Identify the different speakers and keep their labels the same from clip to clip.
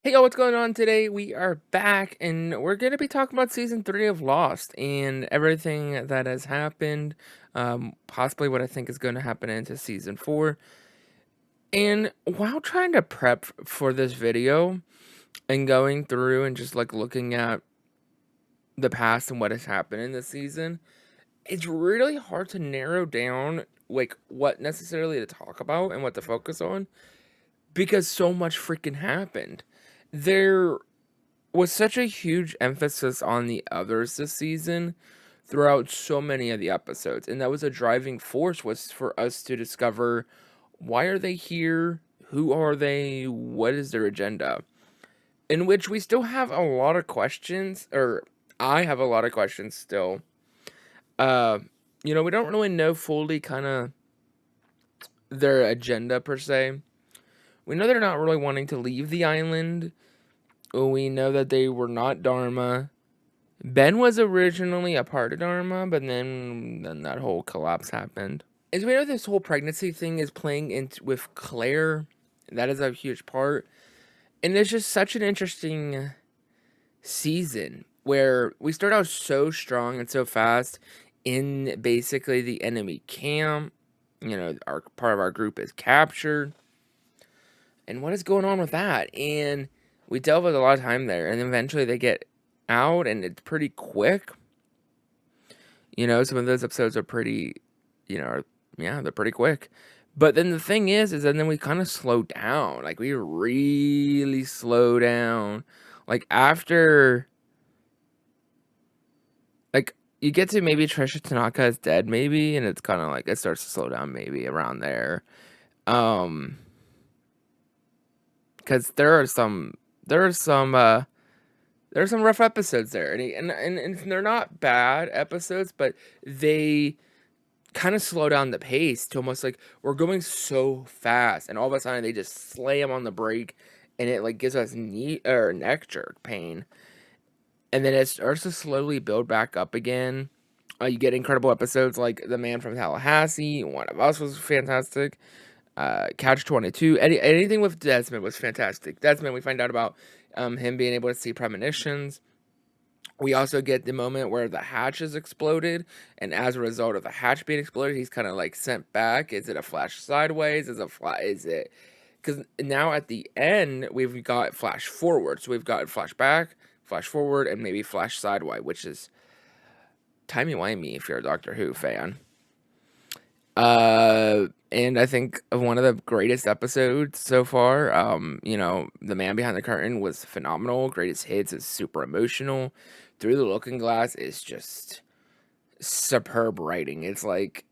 Speaker 1: Hey y'all, what's going on today? We are back and we're going to be talking about season 3 of Lost and everything that has happened, possibly what I think is going to happen into season 4. And while trying to prep for this video and going through and just like looking at the past and what has happened in this season, it's really hard to narrow down like what necessarily to talk about and what to focus on because so much freaking happened. There was such a huge emphasis on the others this season throughout so many of the episodes, and that was a driving force was for us to discover why are they here, who are they, what is their agenda, in which we still have a lot of questions, or I have a lot of questions still. uh we don't really know fully kind of their agenda per se. We know they're not really wanting to leave the island. We know that they were not Dharma. Ben was originally a part of Dharma, but then that whole collapse happened. As we know, this whole pregnancy thing is playing into with Claire. That is a huge part. And it's just such an interesting season where we start out so strong and so fast in basically the enemy camp. Our part of our group is captured. And what is going on with that? And we delve with a lot of time there, and eventually they get out, and it's pretty quick. Some of those episodes are pretty, they're pretty quick. But then the thing is then we kind of slow down. Like, we really slow down. Like, after, like, you get to maybe Trisha Tanaka is dead, maybe, and it's kind of like, it starts to slow down maybe around there. Because there are some rough episodes there, and they're not bad episodes, but they kind of slow down the pace to almost like we're going so fast, and all of a sudden they just slam on the brake, and it like gives us knee or neck jerk pain, and then it starts to slowly build back up again. You get incredible episodes like The Man from Tallahassee. One of Us was fantastic. Catch 22. Anything with Desmond was fantastic. Desmond, we find out about him being able to see premonitions. We also get the moment where the hatch is exploded, and as a result of the hatch being exploded, he's kind of like sent back. Is it a flash sideways? Is it? Because now at the end, we've got flash forward. So we've got flash back, flash forward, and maybe flash sideways, which is timey-wimey if you're a Doctor Who fan. And I think of one of the greatest episodes so far. The Man Behind the Curtain was phenomenal. Greatest Hits is super emotional. Through the Looking Glass is just superb writing. It's like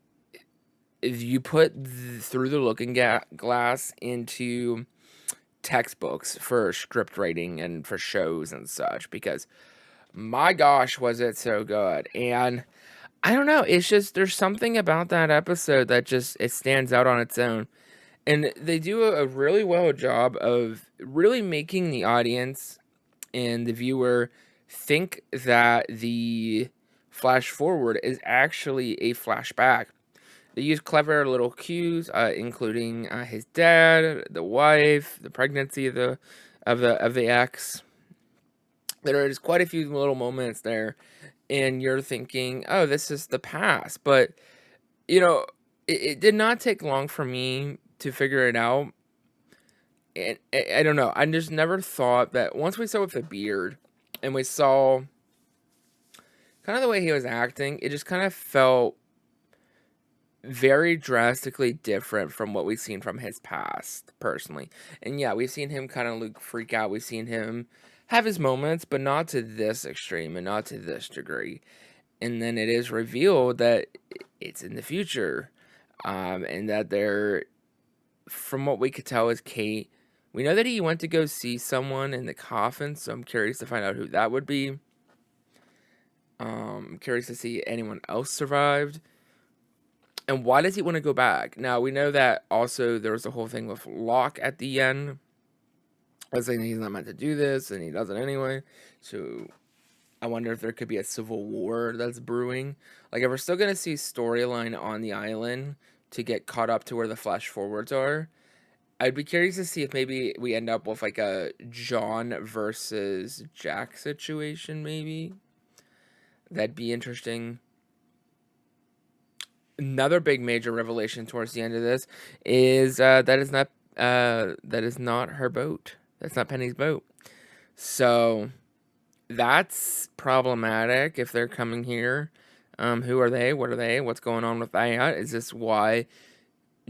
Speaker 1: if you put Through the Looking Glass into textbooks for script writing and for shows and such, because my gosh, was it so good. And I don't know, it's just there's something about that episode that just it stands out on its own. And they do a really well job of really making the audience and the viewer think that the flash forward is actually a flashback. They use clever little cues, including his dad, the wife, the pregnancy of the ex. There is quite a few little moments there, and you're thinking, "Oh, this is the past." But you know, it did not take long for me to figure it out. And I don't know. I just never thought that once we saw with the beard, and we saw kind of the way he was acting, it just kind of felt very drastically different from what we've seen from his past, personally. And yeah, we've seen him kind of like freak out. We've seen him have his moments, but not to this extreme and not to this degree. And then it is revealed that it's in the future, and that they're, from what we could tell, is Kate. We know that he went to go see someone in the coffin, so I'm curious to find out who that would be. I'm curious to see anyone else survived. And why does he want to go back? Now, we know that also there was the whole thing with Locke at the end. I was saying he's not meant to do this, and he does it anyway. So I wonder if there could be a civil war that's brewing. Like, if we're still going to see storyline on the island to get caught up to where the flash forwards are, I'd be curious to see if maybe we end up with like a John versus Jack situation, maybe. That'd be interesting. Another big major revelation towards the end of this is that is not her boat. That's not Penny's boat. So that's problematic if they're coming here. Who are they? What are they? What's going on with that? Is this why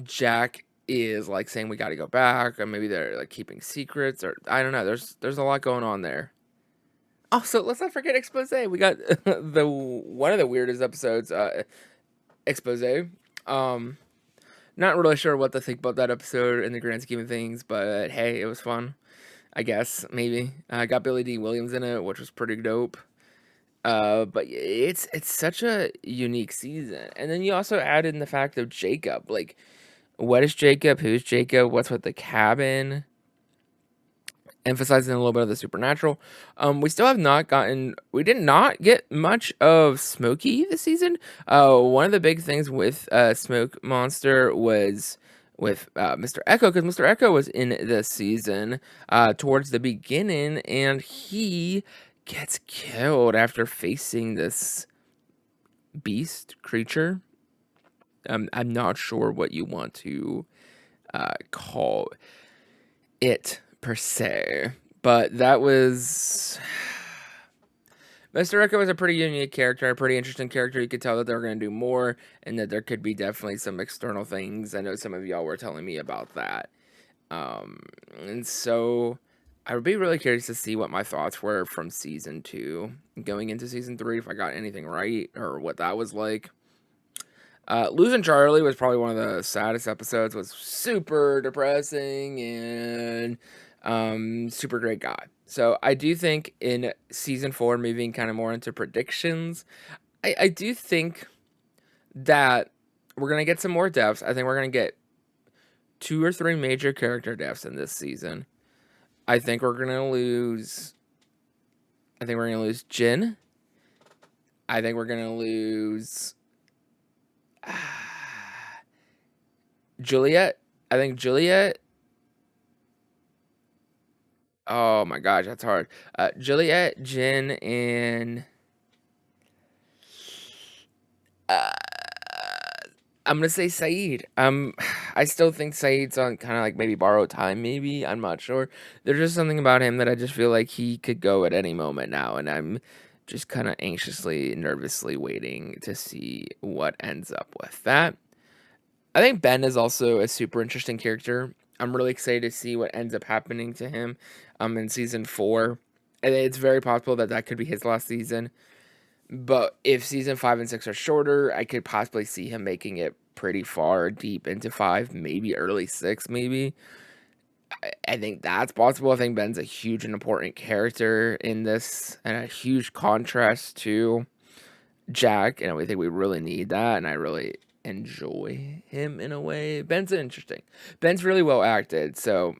Speaker 1: Jack is like saying we got to go back, or maybe they're like keeping secrets, or I don't know. There's a lot going on there. Also, let's not forget expose. We got the one of the weirdest episodes, expose. Um, Not really sure what to think about that episode in the grand scheme of things, but hey, it was fun. I guess maybe got Billy D. Williams in it, which was pretty dope. But it's such a unique season, and then you also add in the fact of Jacob. Like, what is Jacob? Who's Jacob? What's with the cabin? Emphasizing a little bit of the supernatural. We still have not gotten. We did not get much of Smokey this season. One of the big things with Smoke Monster was with Mr. Echo, because Mr. Echo was in this season towards the beginning, and he gets killed after facing this beast creature. I'm not sure what you want to call it per se, but that was Mr. Echo was a pretty unique character, a pretty interesting character. You could tell that they were going to do more, and that there could be definitely some external things. I know some of y'all were telling me about that, and so I would be really curious to see what my thoughts were from season 2 going into season 3, if I got anything right or what that was like. Losing Charlie was probably one of the saddest episodes. Was super depressing and super great guy. So I do think in season 4, moving kind of more into predictions, I do think that we're gonna get some more deaths. I think we're gonna get 2 or 3 major character deaths in this season. I think we're gonna lose. I think we're gonna lose Jin. I think we're gonna lose Juliet. I think Juliet. Oh my gosh, that's hard. Juliet, Jin, and uh, I'm gonna say Saeed. I still think Saeed's on kind of like maybe borrowed time. Maybe I'm not sure. There's just something about him that I just feel like he could go at any moment now, and I'm just kind of anxiously, nervously waiting to see what ends up with that. I think Ben is also a super interesting character. I'm really excited to see what ends up happening to him in season 4. And it's very possible that that could be his last season. But if season 5 and 6 are shorter, I could possibly see him making it pretty far deep into 5, maybe early 6, maybe. I think that's possible. I think Ben's a huge and important character in this, and a huge contrast to Jack, and I think we really need that, and I really enjoy him in a way. Ben's interesting. Ben's really well acted, so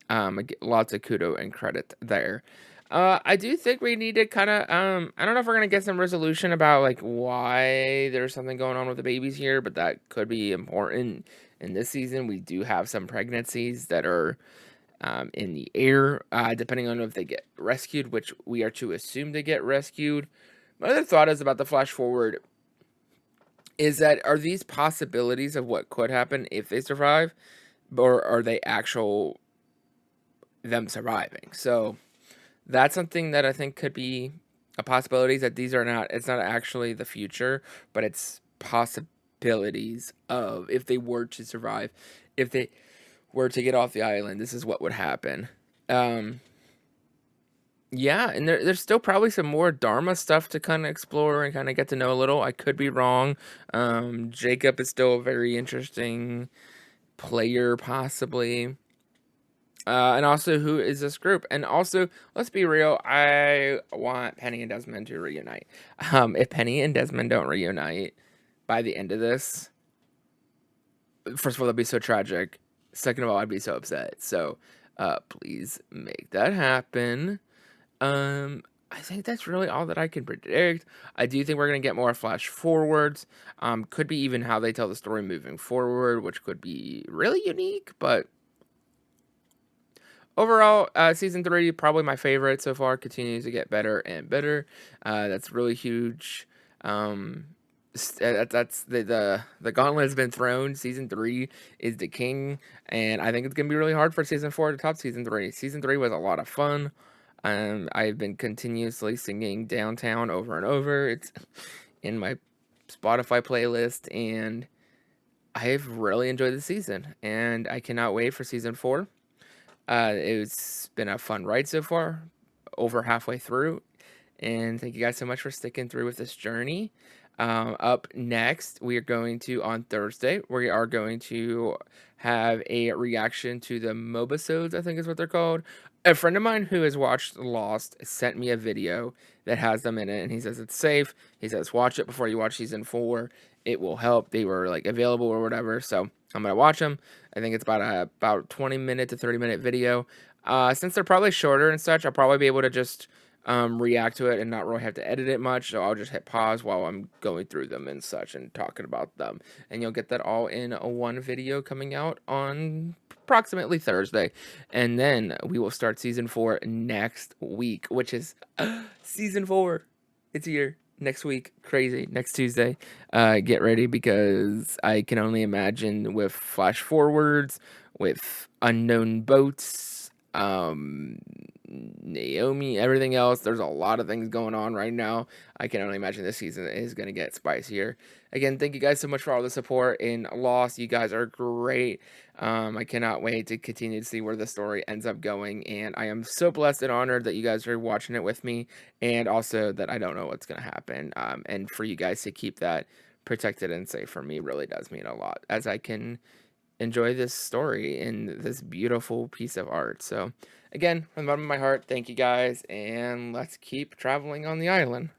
Speaker 1: I get lots of kudo and credit there. I do think we need to kind of I don't know if we're gonna get some resolution about like why there's something going on with the babies here, but that could be important in this season. We do have some pregnancies that are in the air, depending on if they get rescued, which we are to assume they get rescued. My other thought is about the flash forward is that are these possibilities of what could happen if they survive, or are they actual them surviving? So that's something that I think could be a possibility, that these are not, it's not actually the future, but it's possibilities of if they were to survive, if they were to get off the island, this is what would happen. Yeah, and there's still probably some more Dharma stuff to kind of explore and kind of get to know a little. I could be wrong. Jacob is still a very interesting player, possibly. And also, who is this group? And also, let's be real, I want Penny and Desmond to reunite. If Penny and Desmond don't reunite by the end of this, first of all, that'd be so tragic. Second of all, I'd be so upset. So, please make that happen. I think that's really all that I can predict. I do think we're gonna get more flash forwards. Could be even how they tell the story moving forward, which could be really unique, but Overall, season 3 probably my favorite so far. Continues to get better and better. That's really huge. Um, that's the gauntlet has been thrown. Season 3 is the king, and I think it's gonna be really hard for season 4 to top season 3. Season 3 was a lot of fun. I've been continuously singing Downtown over and over. It's in my Spotify playlist, and I've really enjoyed the season, and I cannot wait for season 4. It's been a fun ride so far, over halfway through, and thank you guys so much for sticking through with this journey. Up next, we are going to on Thursday. We are going to have a reaction to the Mobisodes, I think is what they're called. A friend of mine who has watched Lost sent me a video that has them in it, and he says it's safe. He says watch it before you watch season 4. It will help. They were like available or whatever, so I'm gonna watch them. I think it's about 20-minute to 30-minute video. Since they're probably shorter and such, I'll probably be able to just react to it and not really have to edit it much. So I'll just hit pause while I'm going through them and such and talking about them. And you'll get that all in a one video coming out on approximately Thursday. And then we will start season 4 next week, which is season 4. It's here. Next week, crazy. Next Tuesday, get ready because I can only imagine with flash forwards, with unknown boats, Naomi, everything else. There's a lot of things going on right now. I can only imagine this season is going to get spicier. Again, thank you guys so much for all the support in Lost. You guys are great. I cannot wait to continue to see where the story ends up going. And I am so blessed and honored that you guys are watching it with me. And also that I don't know what's going to happen. And for you guys to keep that protected and safe for me really does mean a lot. As I can enjoy this story and this beautiful piece of art. So, again, from the bottom of my heart, thank you guys, and let's keep traveling on the island.